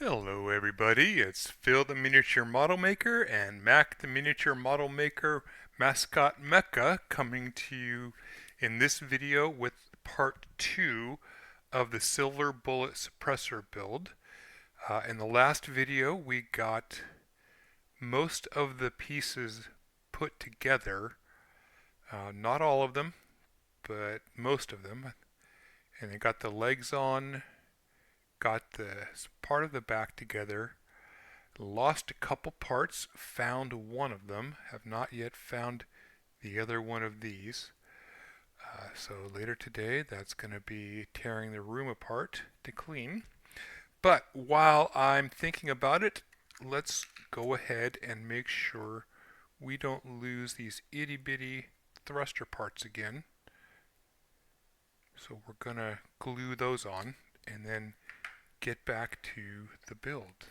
Hello everybody, it's Phil the Miniature Model Maker and Mac the Miniature Model Maker Mascot Mecha coming to you in this video with part 2 of the Silver Bullet Suppressor build. In the last video we got most of the pieces put together, not all of them, but most of them, and they got the legs on, got the part of the back together, lost a couple parts, found one of them, have not yet found the other one of these. So later today that's going to be tearing the room apart to clean. But while I'm thinking about it, let's go ahead and make sure we don't lose these itty bitty thruster parts again. So we're going to glue those on and then get back to the build.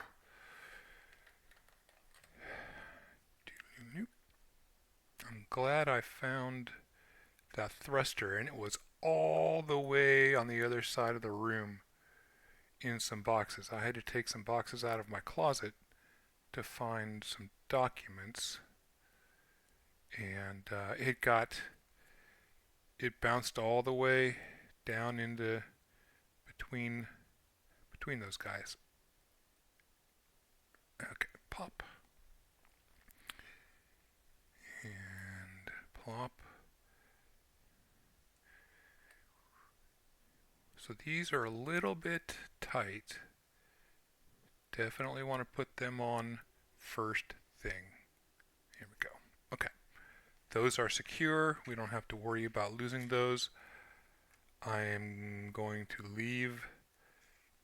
I'm glad I found that thruster, and it was all the way on the other side of the room in some boxes. I had to take some boxes out of my closet to find some documents, and it bounced all the way down into between those guys. Okay, pop. And plop. So these are a little bit tight. Definitely want to put them on first thing. Here we go. Okay. Those are secure. We don't have to worry about losing those. I am going to leave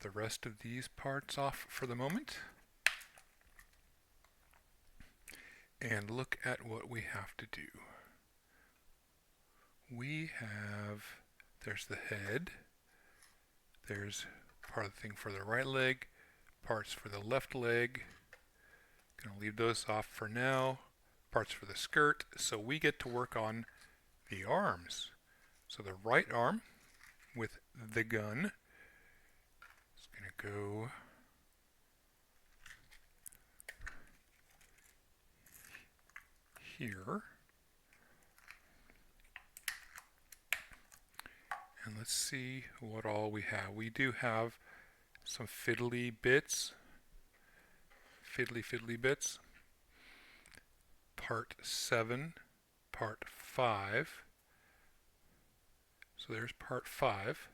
the rest of these parts off for the moment. And look at what we have to do. There's the head. There's part of the thing for the right leg, parts for the left leg. Gonna leave those off for now. Parts for the skirt. So we get to work on the arms. So the right arm with the gun is gonna go here. And let's see what all we have. We do have some fiddly bits. Fiddly bits. Part 7, part 5. So there's part 5.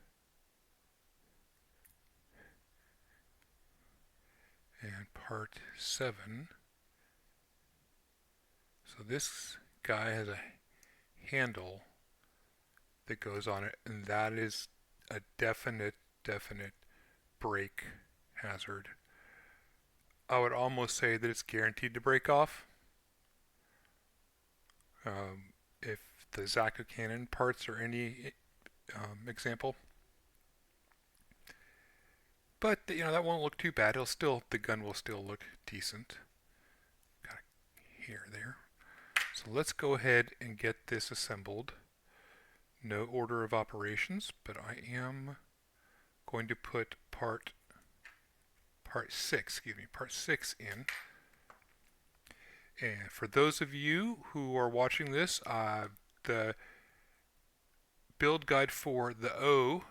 And part 7. So this guy has a handle that goes on it, and that is a definite break hazard. I would almost say that it's guaranteed to break off. If the Zaku cannon parts are any example. But that won't look too bad. The gun will still look decent. Got a hair there. So let's go ahead and get this assembled. No order of operations, but I am going to put part 6 in. And for those of you who are watching this, the build guide for the O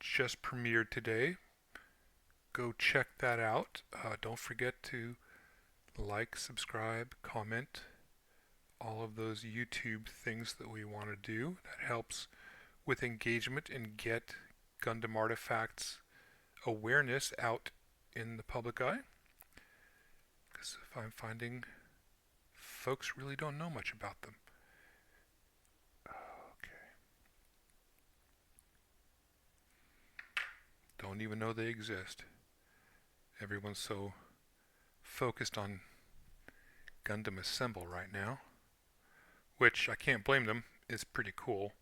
just premiered today. Go check that out. Don't forget to like, subscribe, comment, all of those YouTube things that we want to do. That helps with engagement and get Gundam Artifacts awareness out in the public eye. Because if I'm finding folks really don't know much about them. Okay. Don't even know they exist. Everyone's so focused on Gundam Assemble right now, which I can't blame them. It's pretty cool.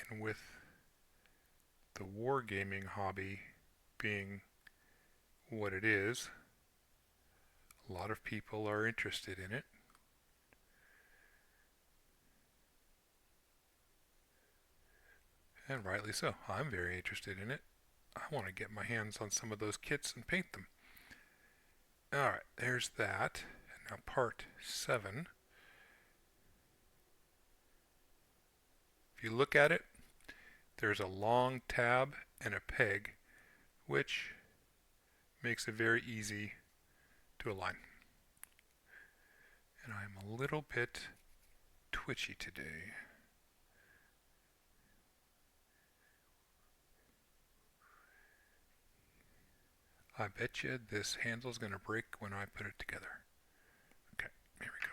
And with the wargaming hobby being what it is, a lot of people are interested in it. And rightly so. I'm very interested in it. I want to get my hands on some of those kits and paint them. Alright, there's that. And now part 7. If you look at it, there's a long tab and a peg, which makes it very easy to align. And I'm a little bit twitchy today. I bet you this handle's going to break when I put it together. Okay, here we go.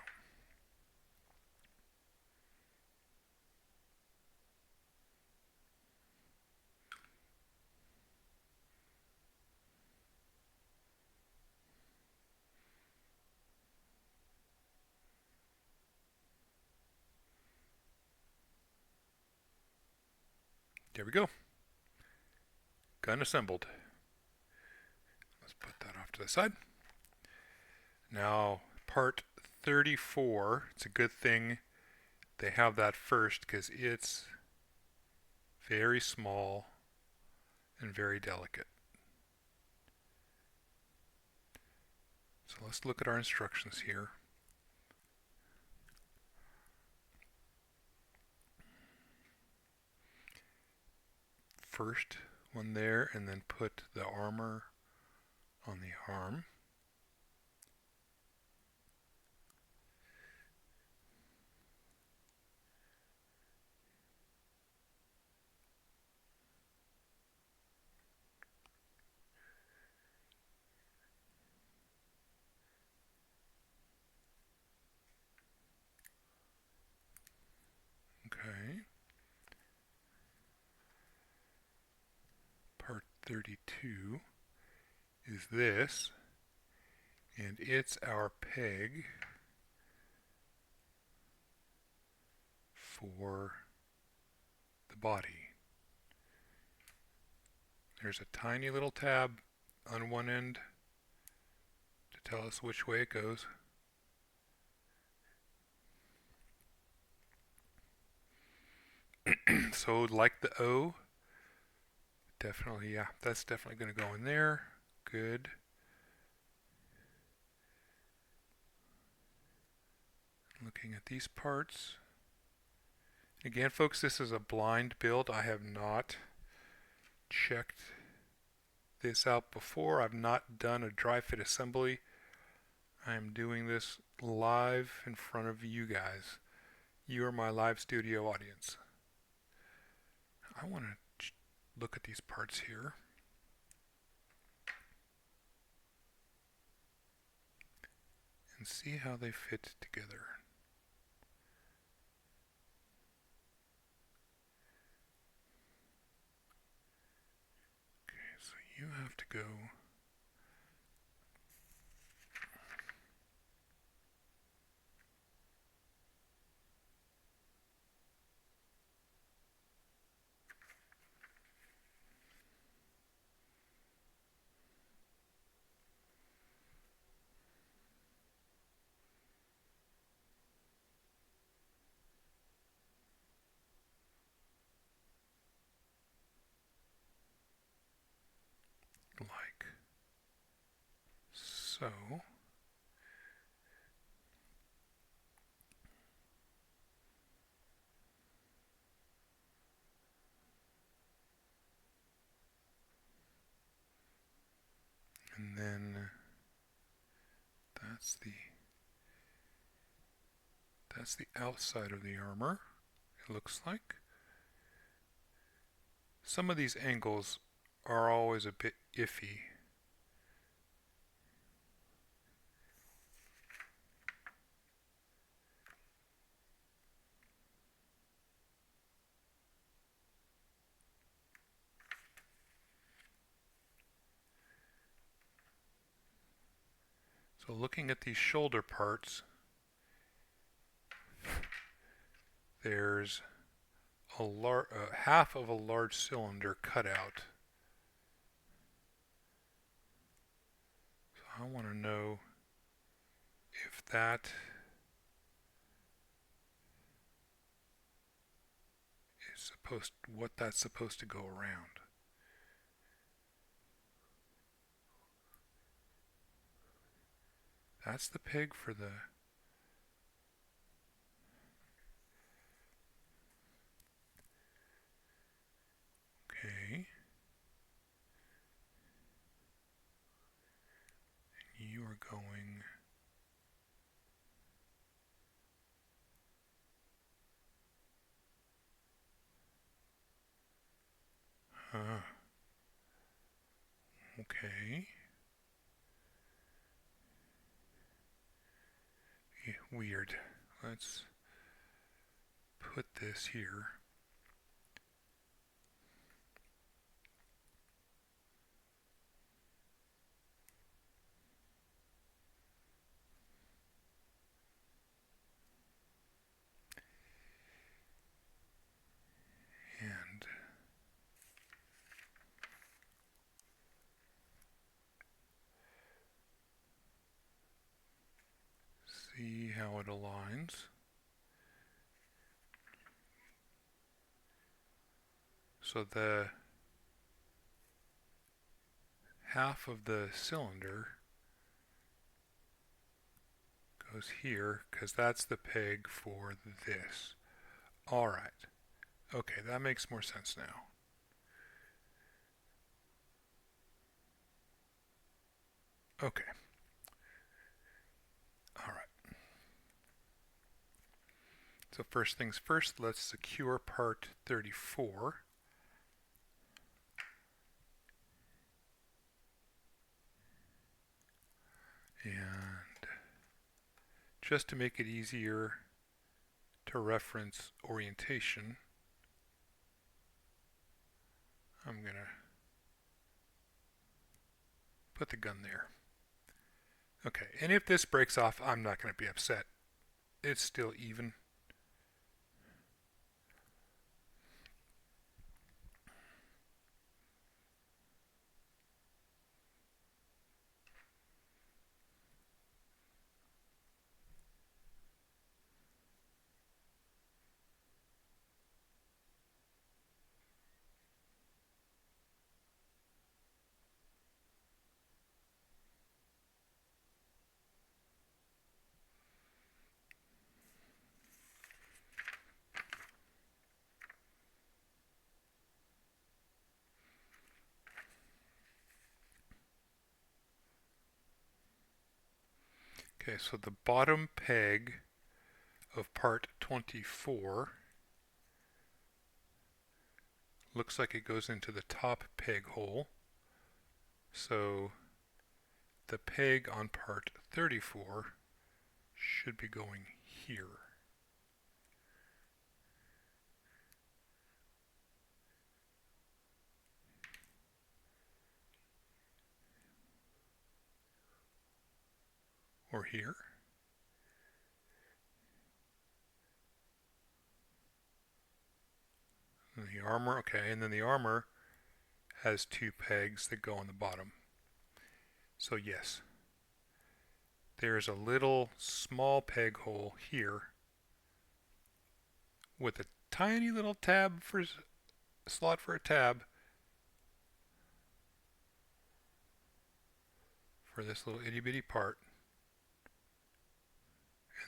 There we go. Gun assembled. Let's put that off to the side. Now, part 34. It's a good thing they have that first because it's very small and very delicate. So let's look at our instructions here. First one there, and then put the armor on the arm. Okay. Part 32 is this, and it's our peg for the body. There's a tiny little tab on one end to tell us which way it goes. So like the O, definitely, yeah, that's definitely going to go in there. Good. Looking at these parts. Again, folks, this is a blind build. I have not checked this out before. I've not done a dry fit assembly. I'm doing this live in front of you guys. You are my live studio audience. I want to look at these parts here. And see how they fit together. Okay, so you have to go like so. And then that's the outside of the armor, it looks like. Some of these angles are always a bit iffy. So looking at these shoulder parts, there's half of a large cylinder cut out. So I want to know if that is what that's supposed to go around. That's the peg for the... Okay. And you are going... Okay. Yeah, weird. Let's put this here. And see how it aligns. So the half of the cylinder goes here because that's the peg for this. Alright. Okay, that makes more sense now. Okay. Alright. So first things first, let's secure part 34. And just to make it easier to reference orientation, I'm going to put the gun there. Okay, and if this breaks off, I'm not going to be upset. It's still even. Okay, so the bottom peg of part 24 looks like it goes into the top peg hole. So the peg on part 34 should be going here. Or here. And the armor, okay, and then the armor has two pegs that go on the bottom. So yes, there's a little small peg hole here with a tiny little tab for slot for a tab for this little itty bitty part.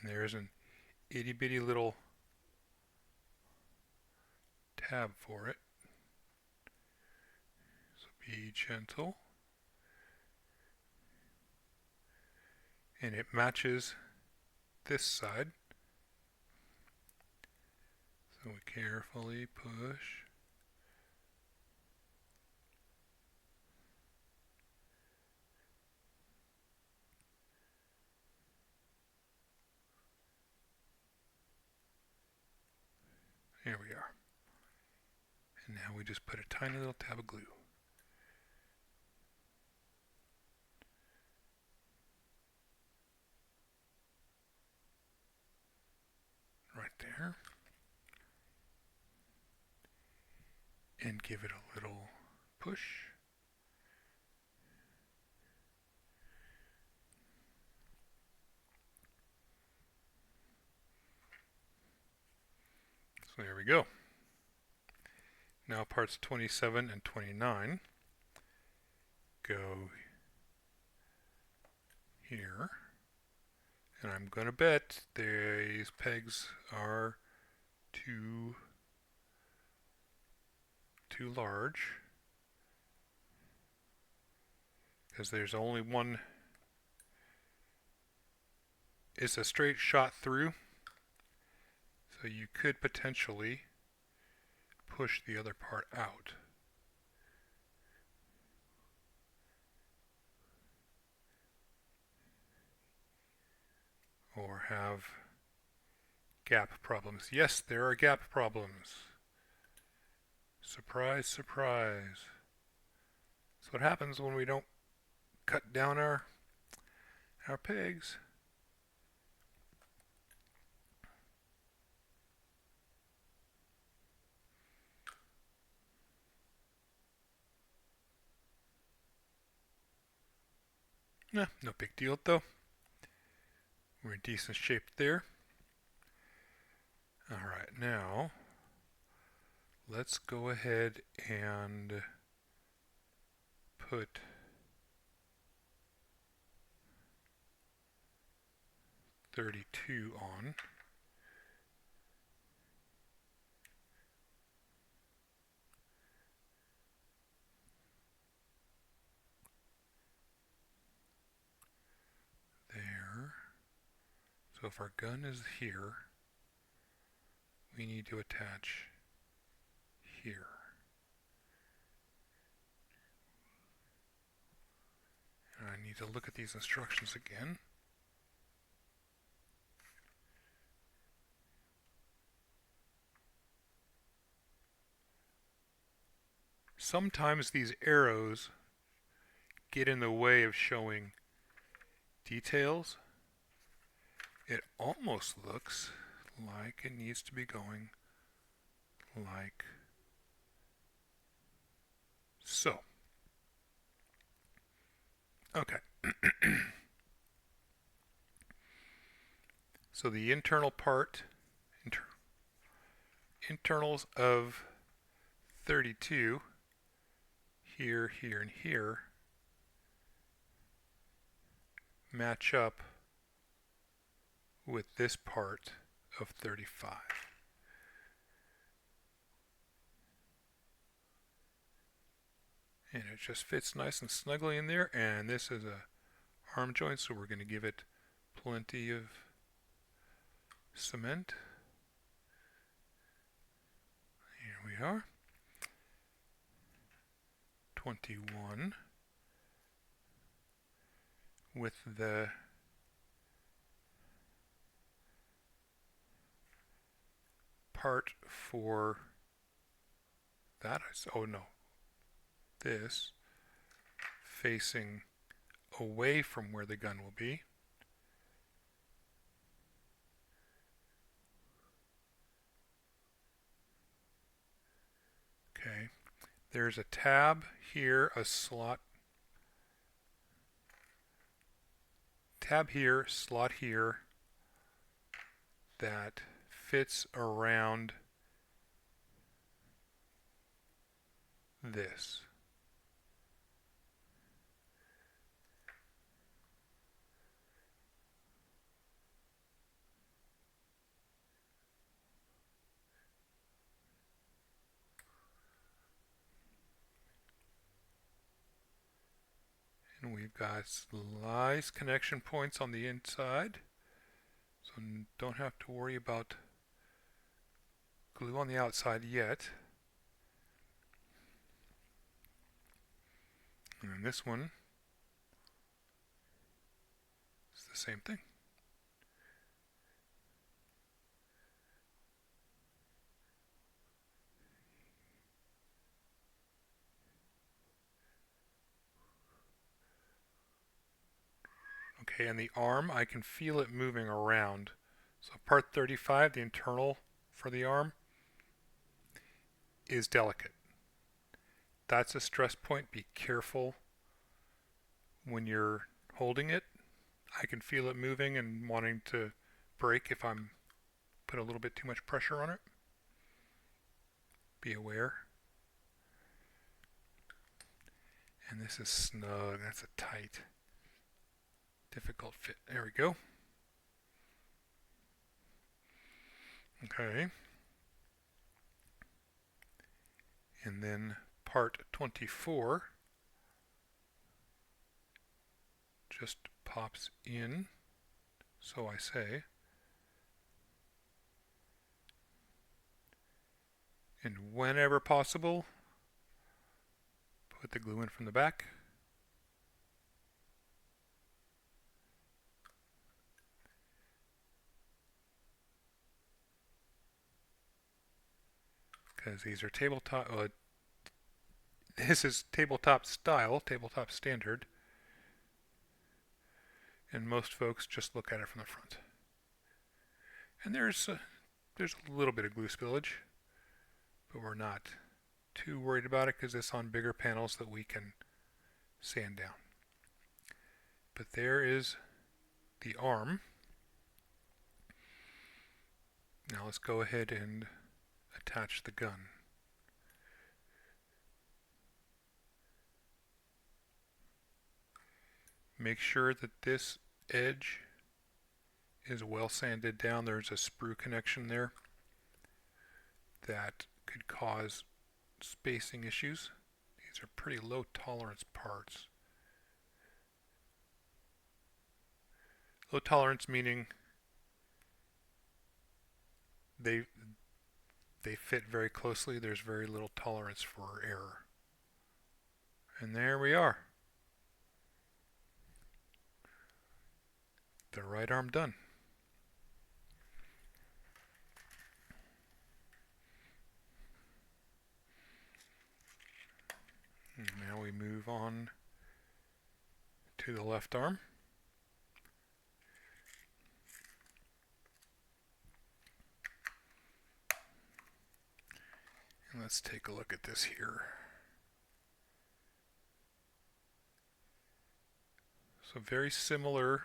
And there's an itty bitty little tab for it. So be gentle. And it matches this side. So we carefully push. Here we are. And now we just put a tiny little tab of glue. Right there. And give it a little push. So there we go. Now parts 27 and 29 go here. And I'm going to bet these pegs are too large, because there's only one. It's a straight shot through, so you could potentially push the other part out. Or have gap problems. Yes, there are gap problems. Surprise, surprise. That's what happens when we don't cut down our pegs. No big deal though. We're in decent shape there. Alright, now let's go ahead and put .32 on. There. So if our gun is here, we need to attach here. And I need to look at these instructions again. Sometimes these arrows get in the way of showing details. It almost looks like it needs to be going like so. Okay. So the internal part, internals of 32, here, here, and here, match up with this part of 35. And it just fits nice and snugly in there, and this is a arm joint, so we're going to give it plenty of cement. Here we are. 21 with the part for that. Oh no, this facing away from where the gun will be. Okay, there's a tab here, a slot, tab here, slot here, that fits around this. And we've got nice connection points on the inside, so don't have to worry about glue on the outside yet. And this one is the same thing. Okay, and the arm, I can feel it moving around. So part 35, the internal for the arm, is delicate. That's a stress point. Be careful when you're holding it. I can feel it moving and wanting to break if I'm put a little bit too much pressure on it. Be aware. And this is snug. That's a tight, difficult fit. There we go. Okay. And then part 24 just pops in, so I say. And whenever possible, put the glue in from the back. Because these are tabletop, this is tabletop style, tabletop standard, and most folks just look at it from the front. And there's a little bit of glue spillage, but we're not too worried about it because it's on bigger panels that we can sand down. But there is the arm. Now let's go ahead and attach the gun. Make sure that this edge is well sanded down. There's a sprue connection there that could cause spacing issues. These are pretty low tolerance parts. Low tolerance meaning they fit very closely. There's very little tolerance for error. And there we are. The right arm done. And now we move on to the left arm. And let's take a look at this here. So very similar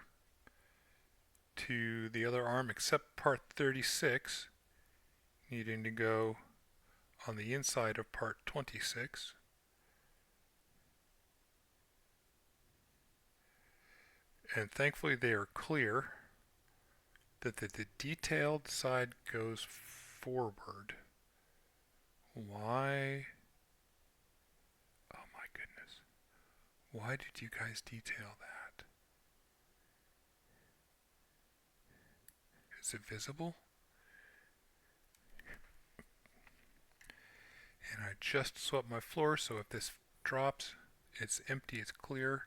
to the other arm except part 36 needing to go on the inside of part 26. And thankfully they are clear that the detailed side goes forward. Why? Oh my goodness. Why did you guys detail that? Is it visible? And I just swept my floor, so if this drops, it's empty, it's clear.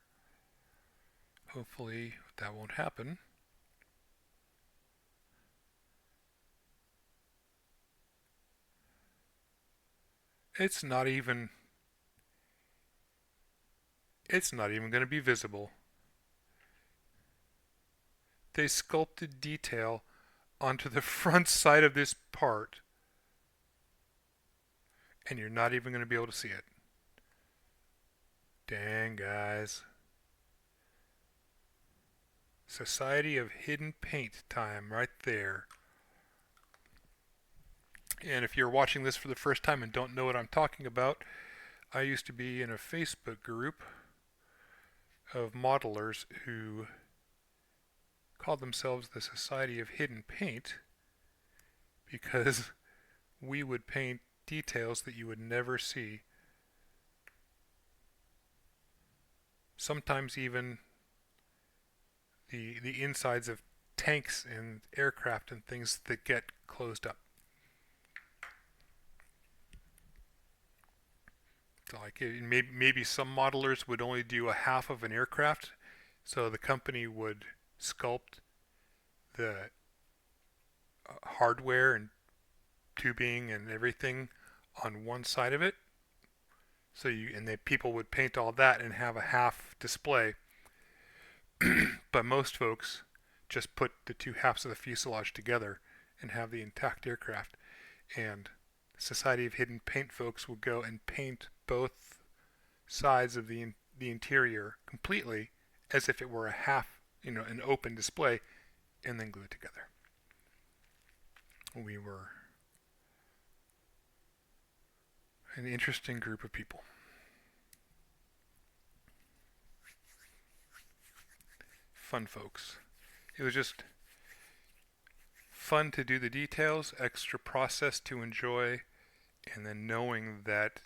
Hopefully that won't happen. It's not even going to be visible. They sculpted detail onto the front side of this part, and you're not even going to be able to see it. Dang, guys. Society of Hidden Paint time right there. And if you're watching this for the first time and don't know what I'm talking about, I used to be in a Facebook group of modelers who called themselves the Society of Hidden Paint because we would paint details that you would never see. Sometimes even the insides of tanks and aircraft and things that get closed up. So like maybe some modelers would only do a half of an aircraft, so the company would sculpt the hardware and tubing and everything on one side of it. So people would paint all that and have a half display. But most folks just put the two halves of the fuselage together and have the intact aircraft. And the Society of Hidden Paint folks would go and paint both sides of the interior completely as if it were a half, an open display, and then glue it together. We were an interesting group of people. Fun folks. It was just fun to do the details, extra process to enjoy, and then knowing that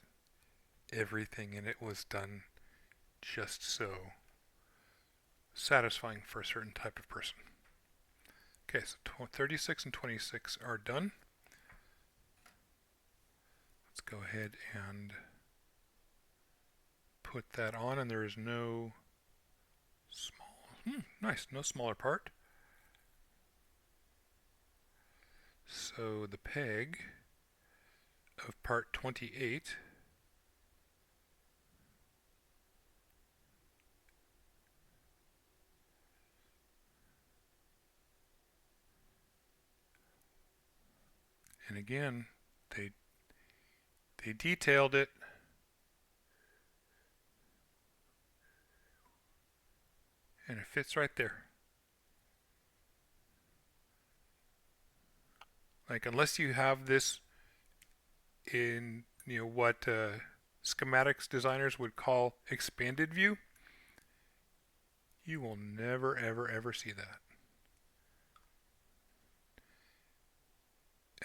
everything in it was done just so. Satisfying for a certain type of person. Okay, so 36 and 26 are done. Let's go ahead and put that on, and there is no small, nice, no smaller part. So the peg of part 28 and again they detailed it and it fits right there. Like, unless you have this in, what schematics designers would call expanded view, you will never ever ever see that.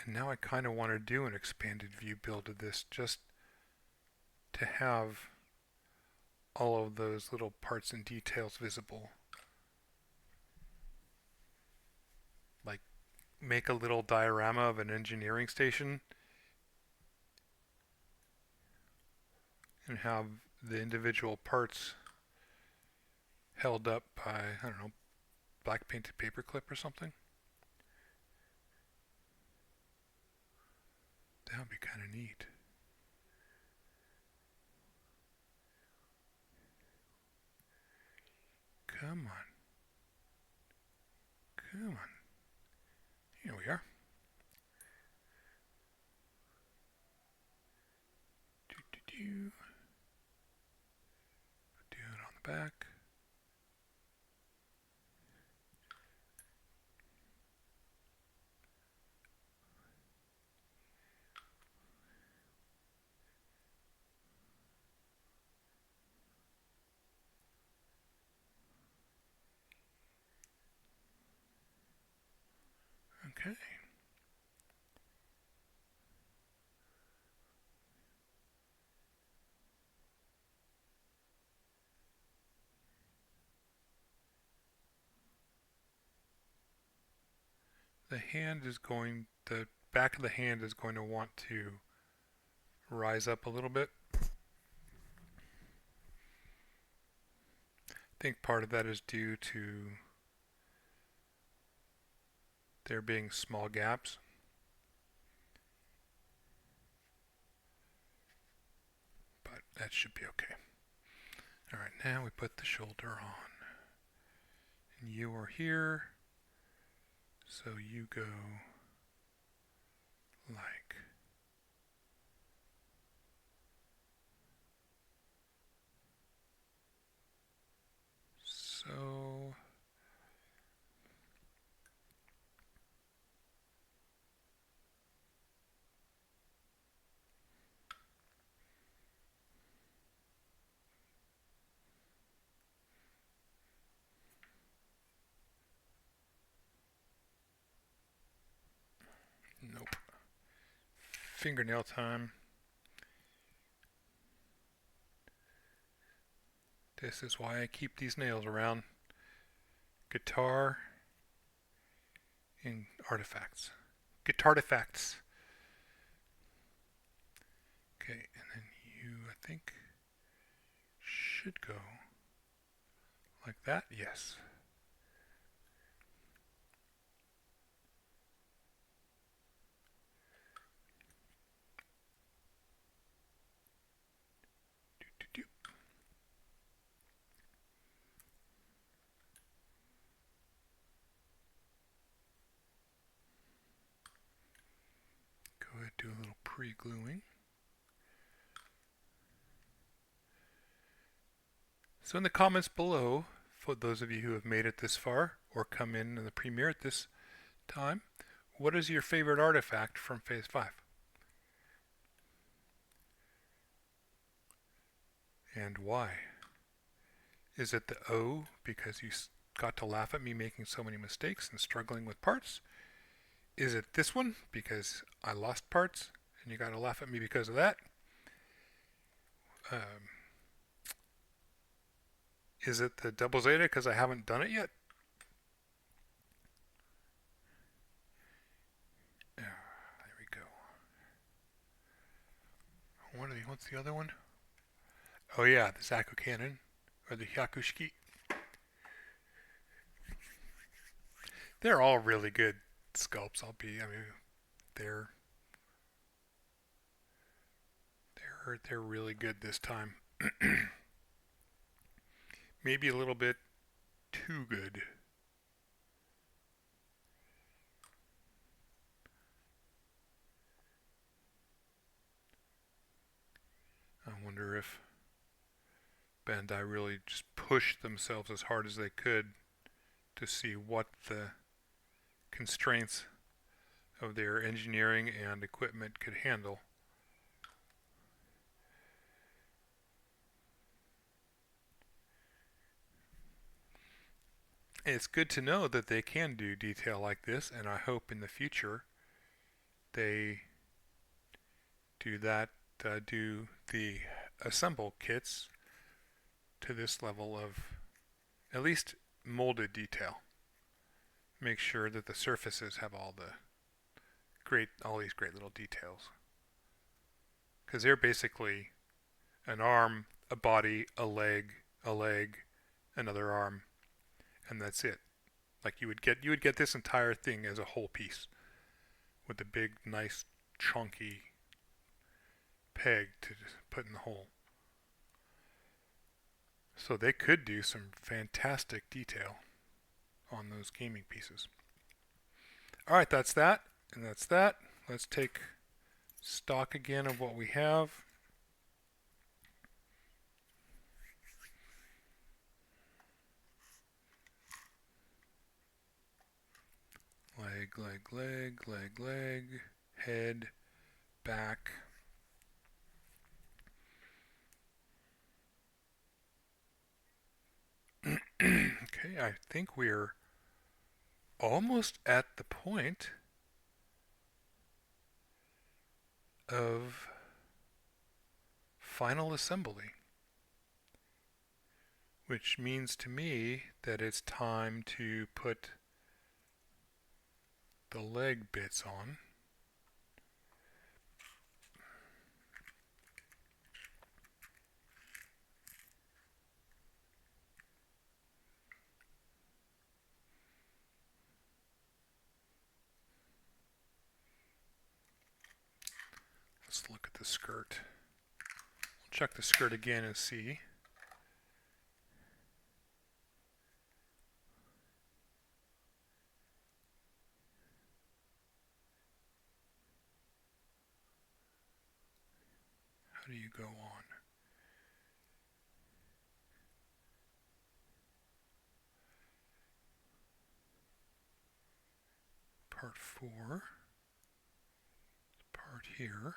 And now I kind of want to do an expanded view build of this, just to have all of those little parts and details visible. Like, make a little diorama of an engineering station and have the individual parts held up by, I don't know, black painted paperclip or something. That would be kind of neat. Come on. Come on. Here we are. Do it on the back. Okay. The back of the hand is going to want to rise up a little bit. I think part of that is due to there being small gaps. But that should be okay. Alright, now we put the shoulder on. And you are here, so you go like so. Nope. Fingernail time. This is why I keep these nails around. Guitar and artifacts. Guitartifacts. Okay, and then you, I think, should go like that. Yes. Go ahead, do a little pre-gluing. So in the comments below, for those of you who have made it this far or come in the premiere at this time, what is your favorite artifact from Phase 5? And why? Is it the O because you got to laugh at me making so many mistakes and struggling with parts? Is it this one because I lost parts and you gotta laugh at me because of that? Um, is it the double zeta because I haven't done it yet? There we go. What's the other one? Oh yeah, the Zaku Cannon or the Hyakushiki. They're all really good sculpts. I mean, they're they're really good this time. Maybe a little bit too good. I wonder if Bandai really just pushed themselves as hard as they could to see what the constraints of their engineering and equipment could handle. It's good to know that they can do detail like this, and I hope in the future they do that, do the assemble kits to this level of at least molded detail. Make sure that the surfaces have all these great little details. Because they're basically an arm, a body, a leg, another arm, and that's it. Like you would get this entire thing as a whole piece with a big, nice, chunky peg to put in the hole. So they could do some fantastic detail on those gaming pieces. Alright, that's that, and that's that. Let's take stock again of what we have. Leg, head, back. Okay, I think we're almost at the point of final assembly, which means to me that it's time to put the leg bits on. Let's look at the skirt. We'll check the skirt again and see. How do you go on? Part 4. Part here.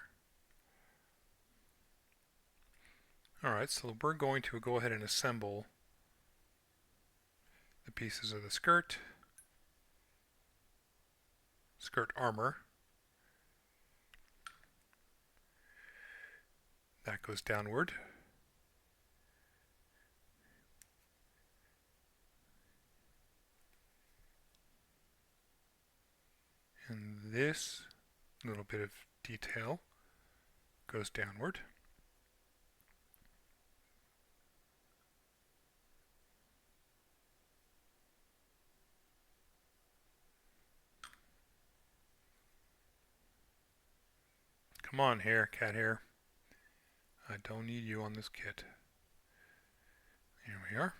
Alright, so we're going to go ahead and assemble the pieces of the skirt armor. That goes downward. And this little bit of detail goes downward. Come on hair, cat hair. I don't need you on this kit. Here we are.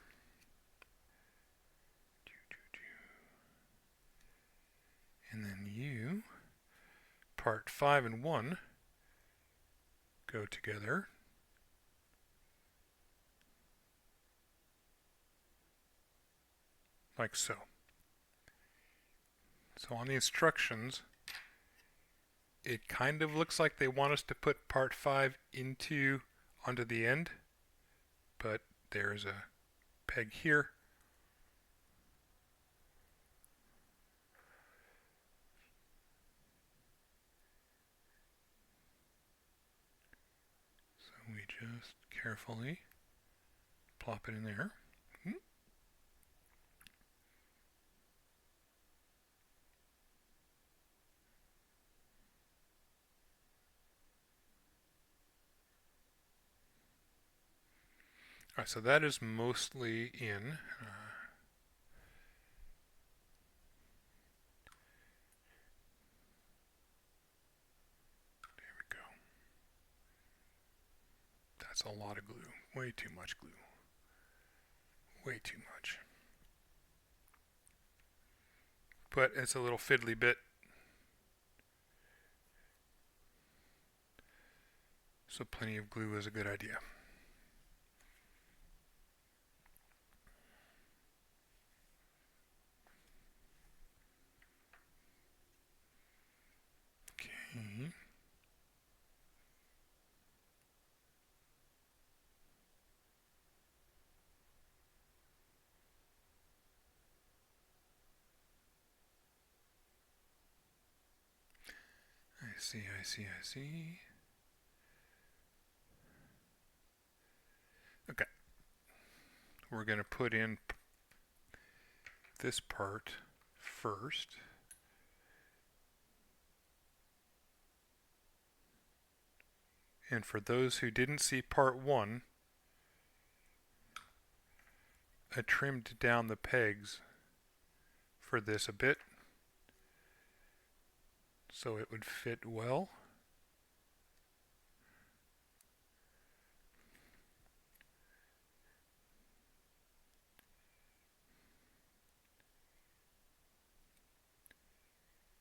And then you, part 5 and 1, go together. Like so. So on the instructions, it kind of looks like they want us to put part 5 onto the end, but there's a peg here. just carefully plop it in there. Alright, so that is mostly in. There we go. That's a lot of glue. Way too much glue. Way too much. But it's a little fiddly bit. So plenty of glue is a good idea. Okay. I see. Okay. We're going to put in this part first. And for those who didn't see part 1, I trimmed down the pegs for this a bit so it would fit well.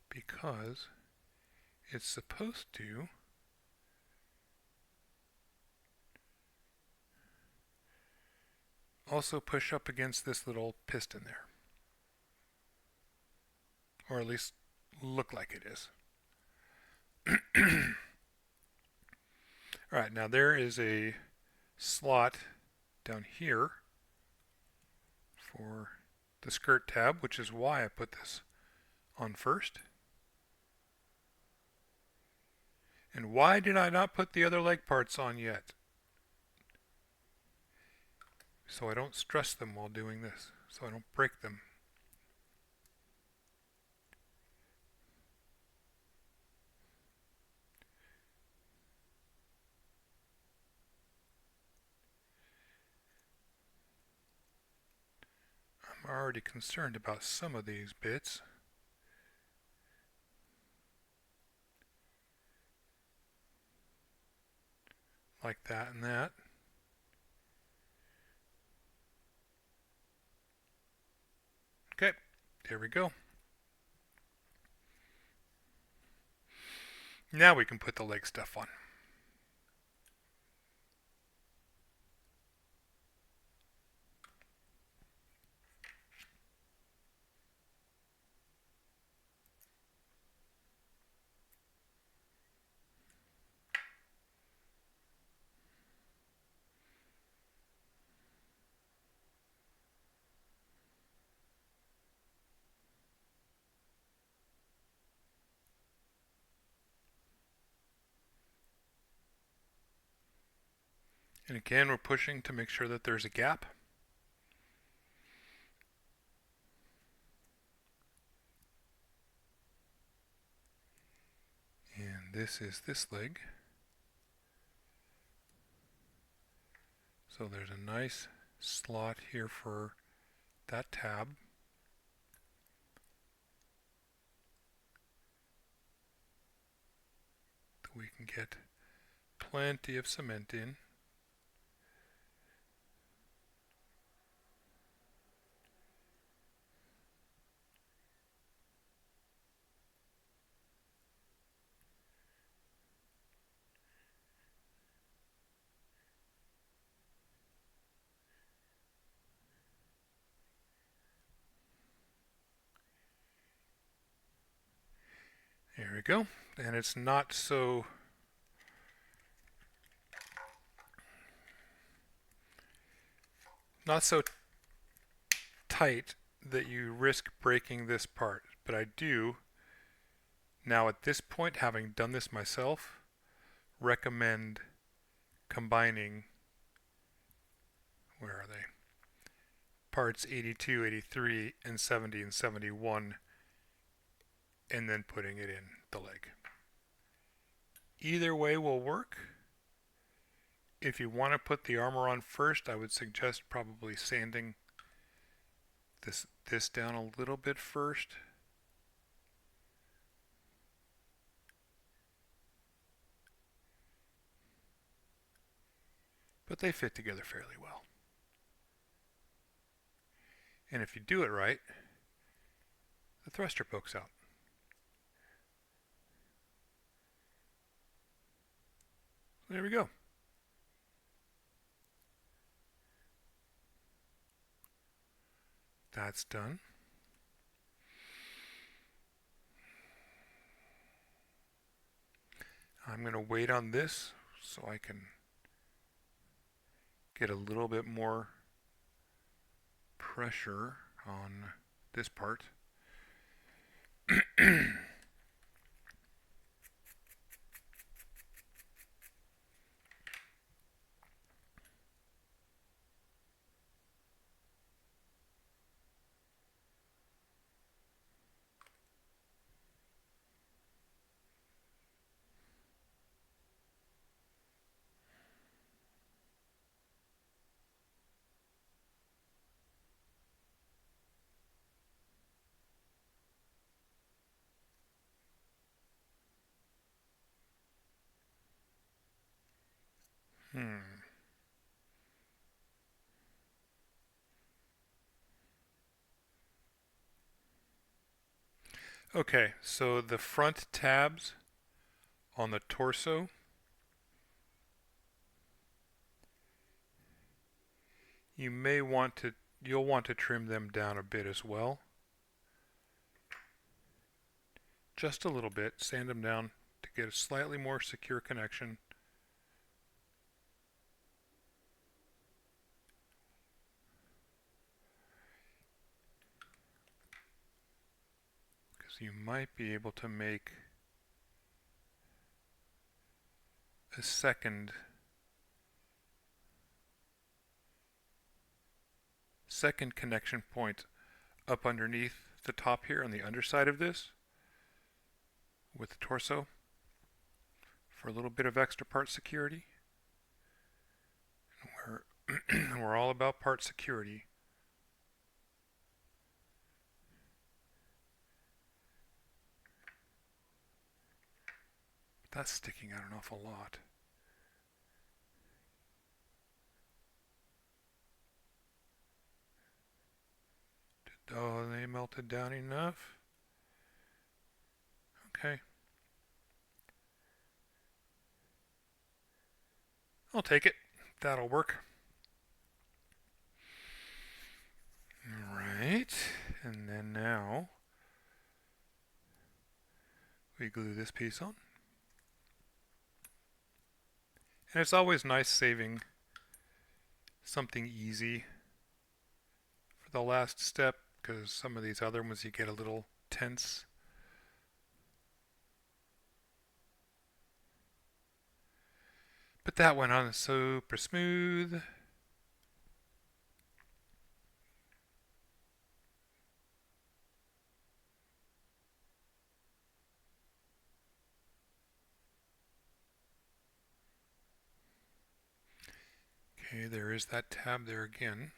Because it's supposed to also push up against this little piston there. Or at least look like it is. Alright, now there is a slot down here for the skirt tab, which is why I put this on first. And why did I not put the other leg parts on yet? So I don't stress them while doing this, so I don't break them. I'm already concerned about some of these bits. Like that and that. Okay, there we go. Now we can put the leg stuff on. And again, we're pushing to make sure that there's a gap. And this is this leg. So there's a nice slot here for that tab. That we can get plenty of cement in. There we go. And it's not so tight that you risk breaking this part. But I do, now at this point, having done this myself, recommend combining, where are they? Parts 82, 83, and 70 and 71, and then putting it in the leg. Either way will work. If you want to put the armor on first, I would suggest probably sanding this down a little bit first. But they fit together fairly well. And if you do it right, the thruster pokes out. There we go. That's done. I'm going to wait on this so I can get a little bit more pressure on this part. Okay, so the front tabs on the torso, you'll want to trim them down a bit as well. Just a little bit, sand them down to get a slightly more secure connection. Because you might be able to make a second connection point up underneath the top here on the underside of this with the torso for a little bit of extra part security. We're all about part security. But that's sticking out an awful lot. Oh, they melted down enough. Okay. I'll take it. That'll work. Alright. And then now we glue this piece on. And it's always nice saving something easy for the last step, because some of these other ones you get a little tense. But that went on super smooth. Okay, there is that tab there again.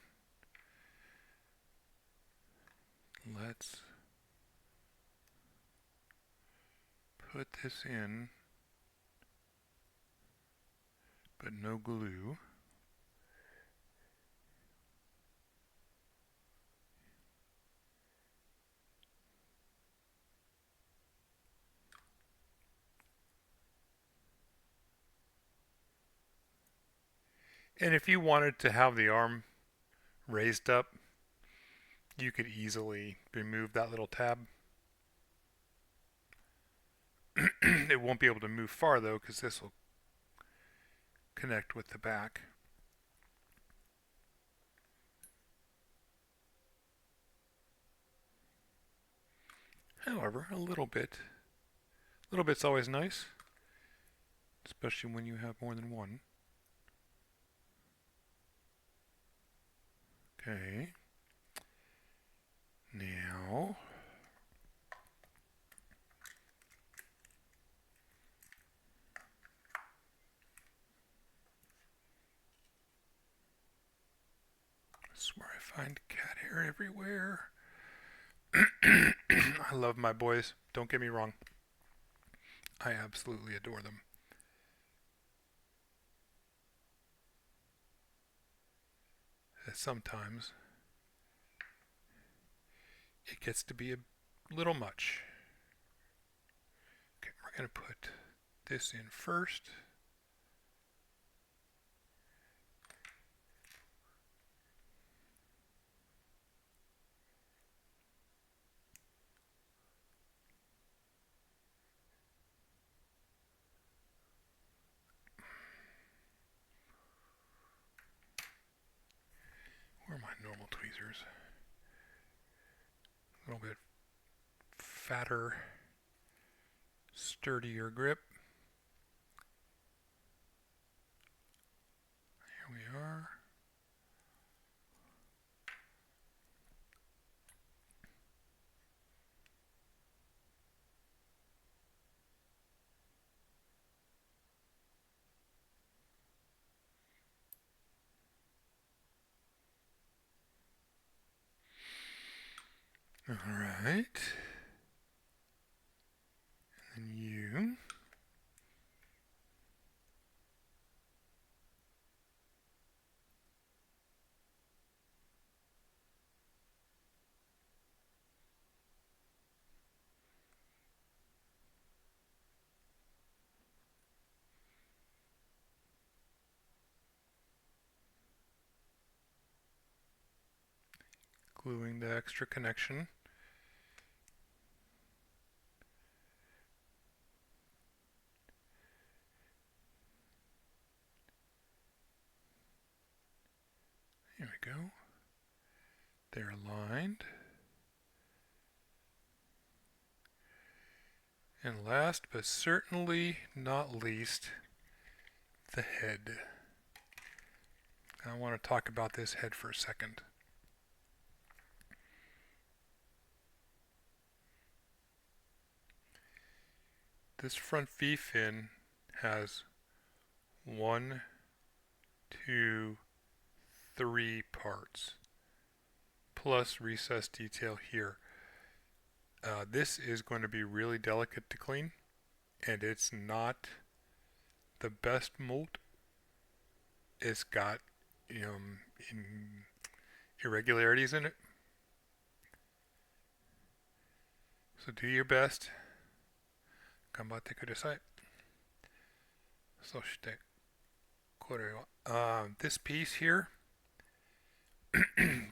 Let's put this in, but no glue. And if you wanted to have the arm raised up, you could easily remove that little tab. It won't be able to move far though, because this will connect with the back. However, a little bit's always nice, especially when you have more than one. Okay. Now, I swear I find cat hair everywhere. I love my boys. Don't get me wrong. I absolutely adore them. Sometimes it gets to be a little much. Okay, we're going to put this in first. Where are my normal tweezers? A little bit fatter, sturdier grip. Here we are. All right. And then you. Gluing the extra connection. Here we go. They're aligned. And last but certainly not least, the head. I want to talk about this head for a second. This front V fin has 1, 2, 3 parts, plus recessed detail here. This is going to be really delicate to clean, and it's not the best mold. It's got irregularities in it. So do your best. 頑張ってください。そして、これは、this piece here, there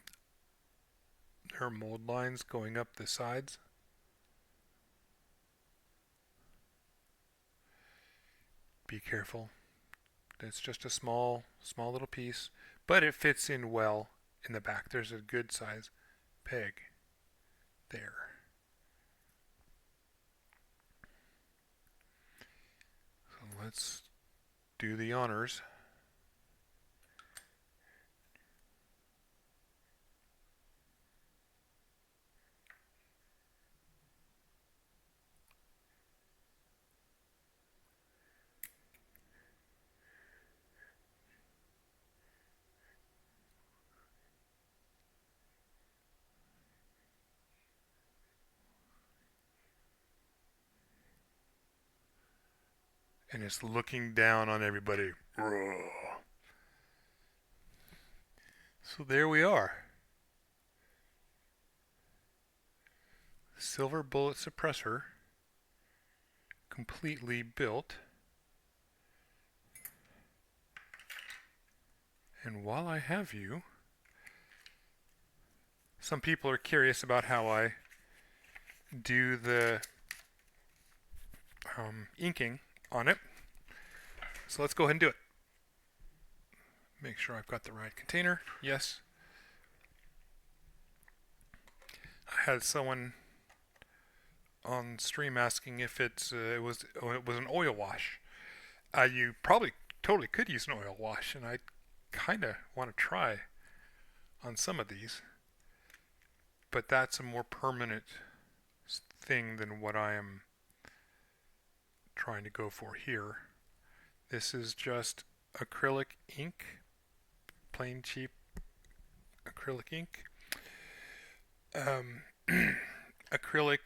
are mold lines going up the sides. Be careful. It's just a small little piece, but it fits in well in the back. There's a good size peg there. So let's do the honors. And it's looking down on everybody. So there we are. Silver Bullet Suppressor, completely built. And while I have you, some people are curious about how I do the inking on it. So let's go ahead and do it. Make sure I've got the right container. Yes. I had someone on stream asking if it was an oil wash. You probably totally could use an oil wash, and I kind of want to try on some of these, but that's a more permanent thing than what I am trying to go for here. This is just acrylic ink, plain cheap acrylic ink. Acrylic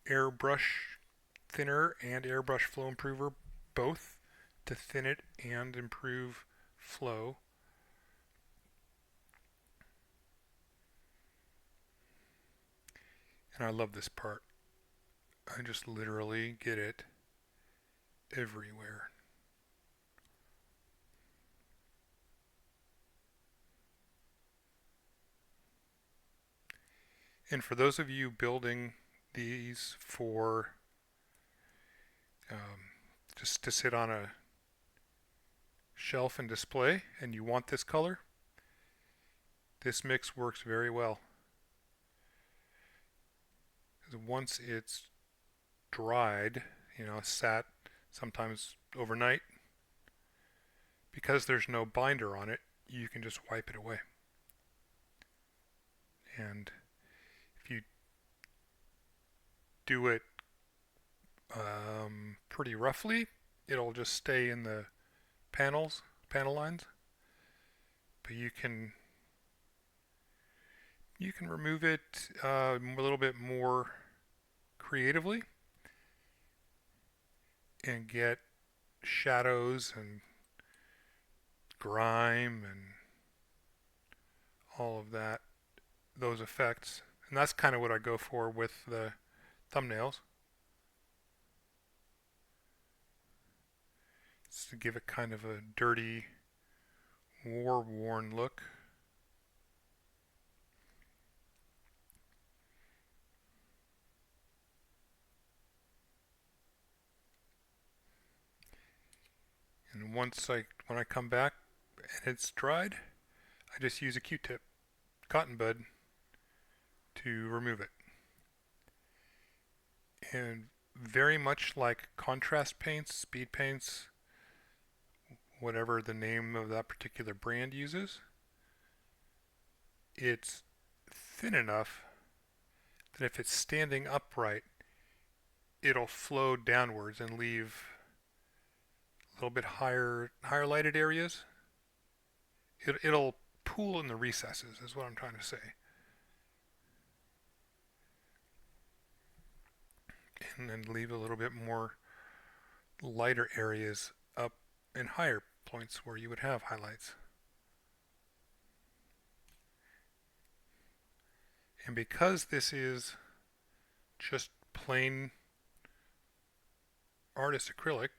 airbrush thinner and airbrush flow improver, both to thin it and improve flow. And I love this part. I just literally get it everywhere. And for those of you building these for just to sit on a shelf and display, and you want this color, this mix works very well. Once it's dried, sat sometimes overnight, because there's no binder on it, you can just wipe it away. And if you do it pretty roughly, it'll just stay in the panel lines. But you can remove it a little bit more creatively and get shadows and grime and all of that, those effects. And that's kind of what I go for with the thumbnails. It's to give it kind of a dirty, war-worn look. And when I come back and it's dried, I just use a Q-tip, cotton bud, to remove it. And very much like contrast paints, speed paints, whatever the name of that particular brand uses, it's thin enough that if it's standing upright, it'll flow downwards and leave a little bit higher lighted areas. It'll pool in the recesses, is what I'm trying to say. And then leave a little bit more lighter areas up in higher points where you would have highlights. And because this is just plain artist acrylic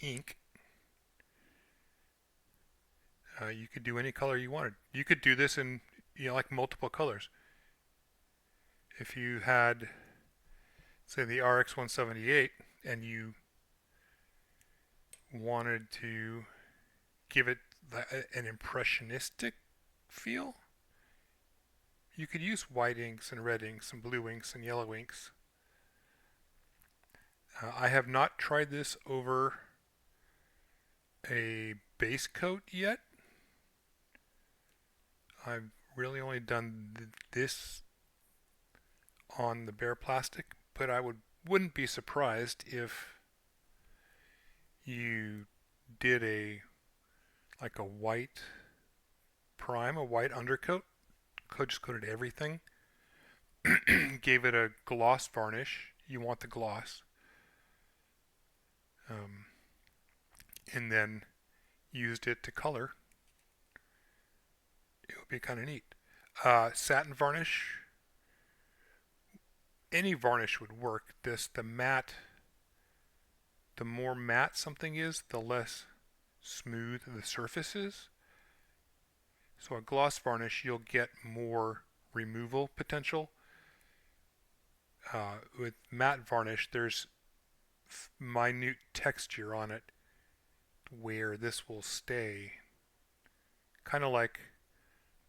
ink, you could do any color you wanted. You could do this in like multiple colors. If you had, say, the RX 178 and you wanted to give it an impressionistic feel, you could use white inks and red inks and blue inks and yellow inks. I have not tried this over a base coat yet. I've really only done this on the bare plastic, but I wouldn't be surprised if you did a white prime, a white undercoat, just coated everything, gave it a gloss varnish. You want the gloss. And then used it to color. It would be kind of neat. Satin varnish, any varnish would work. The more matte something is, the less smooth the surface is. So a gloss varnish, you'll get more removal potential. With matte varnish, there's minute texture on it where this will stay. Kind of like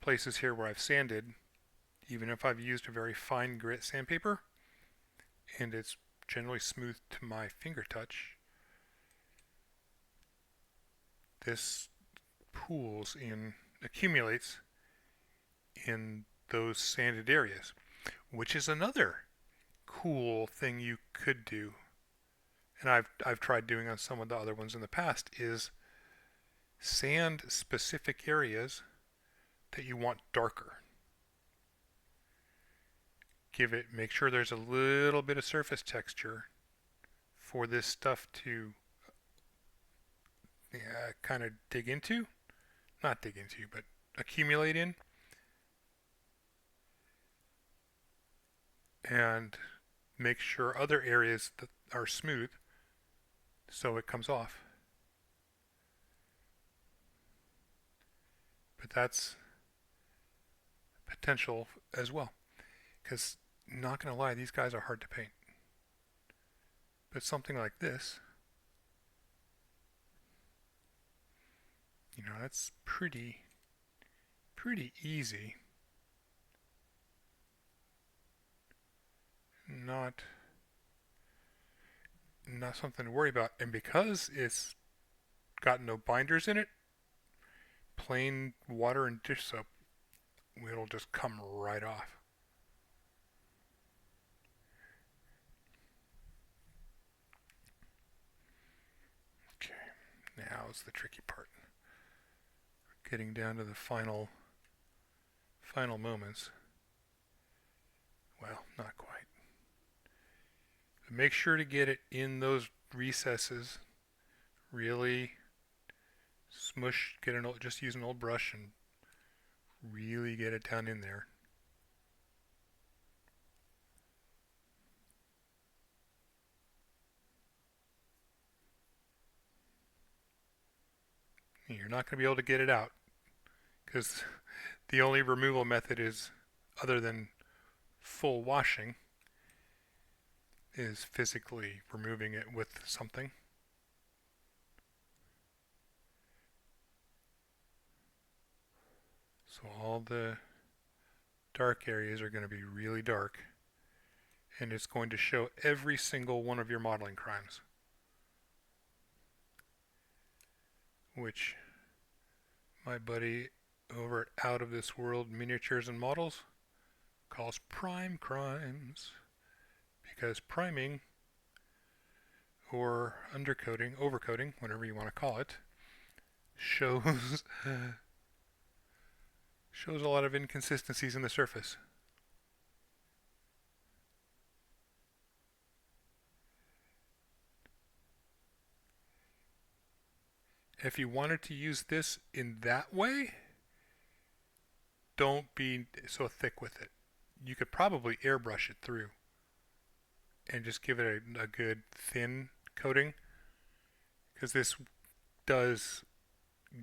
places here where I've sanded, even if I've used a very fine grit sandpaper, and it's generally smooth to my finger touch, this accumulates in those sanded areas, which is another cool thing you could do. And I've tried doing on some of the other ones in the past, is sand specific areas that you want darker. Make sure there's a little bit of surface texture for this stuff to kind of not dig into, but accumulate in. And make sure other areas that are smooth so it comes off. But that's potential as well, because not gonna lie, these guys are hard to paint. But something like this, that's pretty easy. Not something to worry about. And because it's got no binders in it, plain water and dish soap, it'll just come right off. Okay, now's the tricky part. Getting down to the final moments. Well, not quite. But make sure to get it in those recesses. Really smush, just use an old brush and really get it down in there. You're not going to be able to get it out, because the only removal method is, other than full washing, is physically removing it with something. So all the dark areas are going to be really dark, and it's going to show every single one of your modeling crimes, which my buddy over at Out of This World Miniatures and Models calls prime crimes, because priming or undercoating, overcoating, whatever you want to call it, shows a lot of inconsistencies in the surface. If you wanted to use this in that way, don't be so thick with it. You could probably airbrush it through and just give it a good thin coating, because this does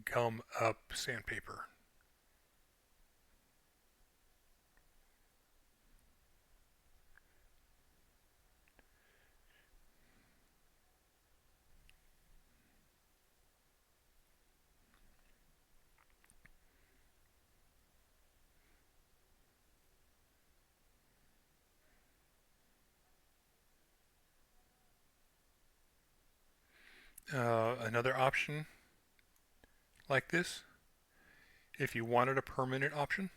gum up sandpaper. Another option like this, if you wanted a permanent option,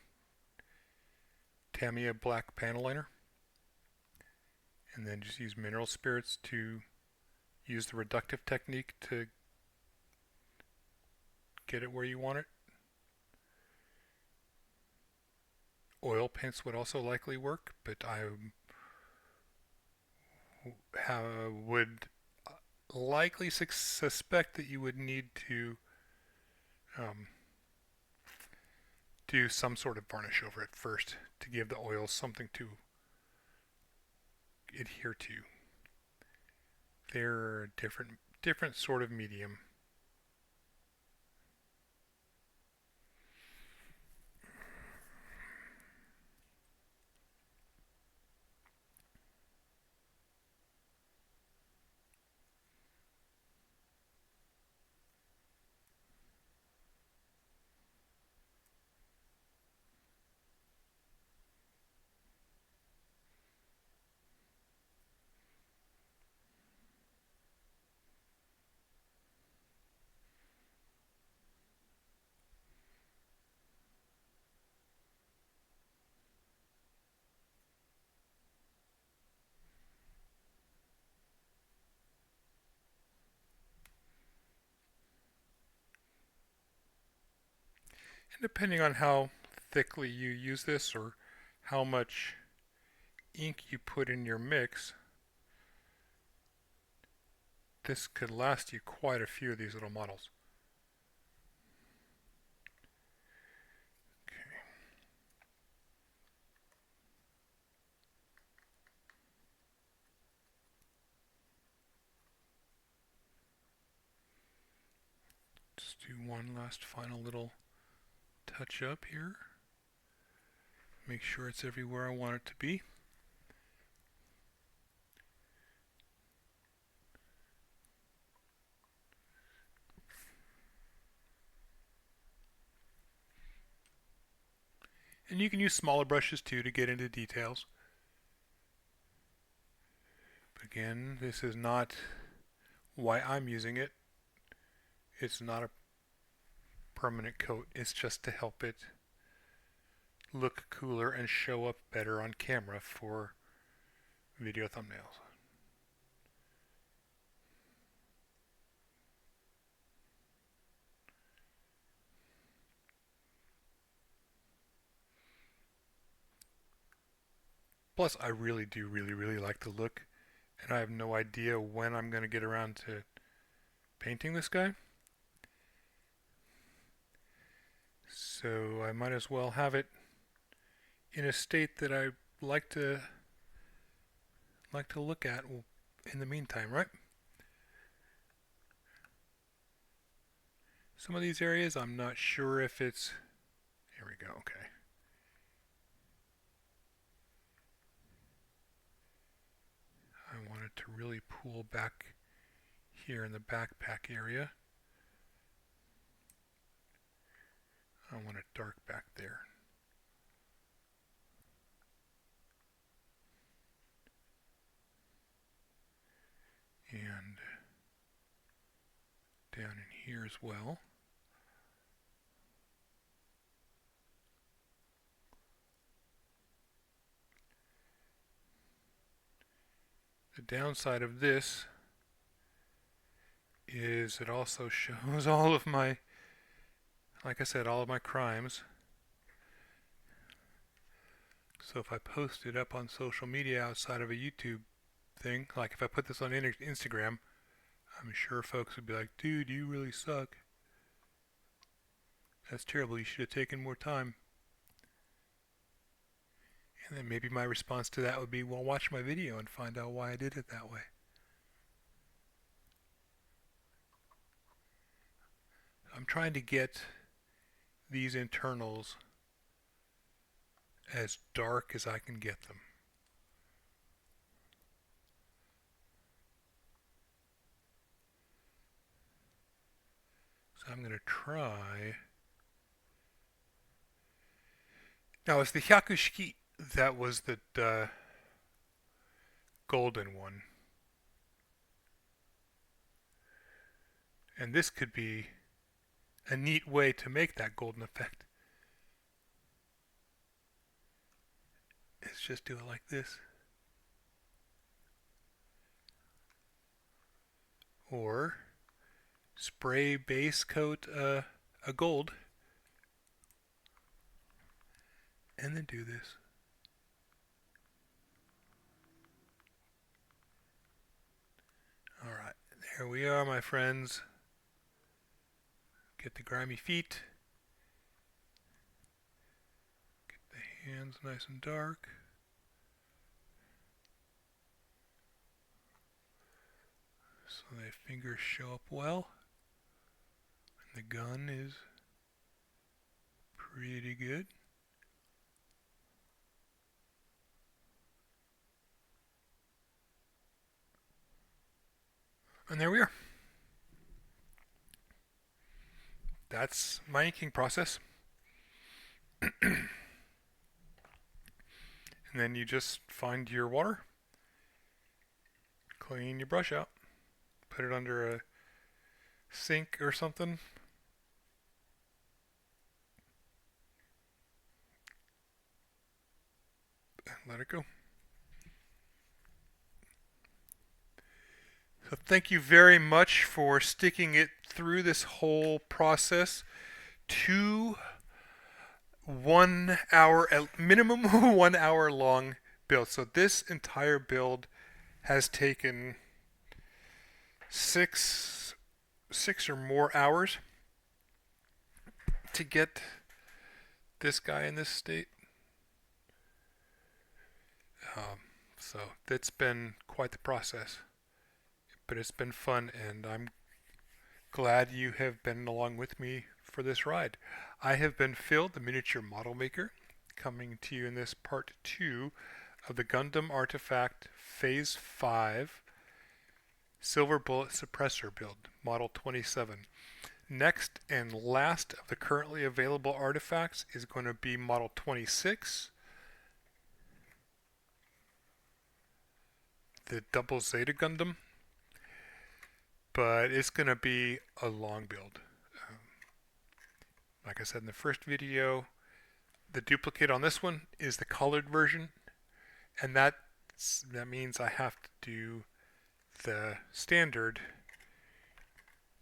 Tamiya black panel liner, and then just use mineral spirits to use the reductive technique to get it where you want it. Oil paints would also likely work, but I would likely suspect that you would need to do some sort of varnish over it first to give the oils something to adhere to. They're a different sort of medium. And depending on how thickly you use this or how much ink you put in your mix, this could last you quite a few of these little models. Okay. Just do one last final little touch up here. Make sure it's everywhere I want it to be. And you can use smaller brushes too to get into details. But again, this is not why I'm using it. It's not a permanent coat. It's just to help it look cooler and show up better on camera for video thumbnails. Plus, I really do really like the look, and I have no idea when I'm going to get around to painting this guy. So I might as well have it in a state that I like to look at in the meantime, right? Some of these areas I'm not sure if it's, here we go, okay. I want it to really pull back here in the backpack area. I want it dark back there. And down in here as well. The downside of this is it also shows all of my, like I said, all of my crimes. So if I post it up on social media outside of a YouTube thing, like if I put this on Instagram, I'm sure folks would be like, dude, you really suck. That's terrible. You should have taken more time. And then maybe my response to that would be, well, watch my video and find out why I did it that way. I'm trying to get these internals as dark as I can get them. So I'm going to try. Now, it's the Hyakushiki that was the golden one. And this could be a neat way to make that golden effect. Let's just do it like this. Or spray base coat a gold and then do this. Alright, there we are, my friends. Get the grimy feet. Get the hands nice and dark. So the fingers show up well. And the gun is pretty good. And there we are. That's my inking process. And then you just find your water, clean your brush out, put it under a sink or something. And let it go. So thank you very much for sticking it through this whole process. 2 1 hour, at minimum 1 hour long build. So this entire build has taken six or more hours to get this guy in this state. So that's been quite the process, but it's been fun, and I'm glad you have been along with me for this ride. I have been Phil, the miniature model maker, coming to you in this part 2 of the Gundam Artifact Phase 5 Silver Bullet Suppressor build, Model 27. Next and last of the currently available artifacts is going to be Model 26, the Double Zeta Gundam, but it's going to be a long build. Like I said in the first video, the duplicate on this one is the colored version, and that means I have to do the standard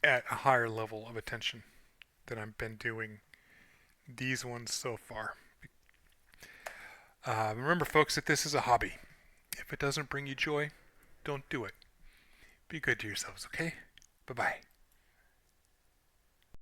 at a higher level of attention than I've been doing these ones so far. Remember, folks, that this is a hobby. If it doesn't bring you joy, don't do it. Be good to yourselves, okay? Bye-bye.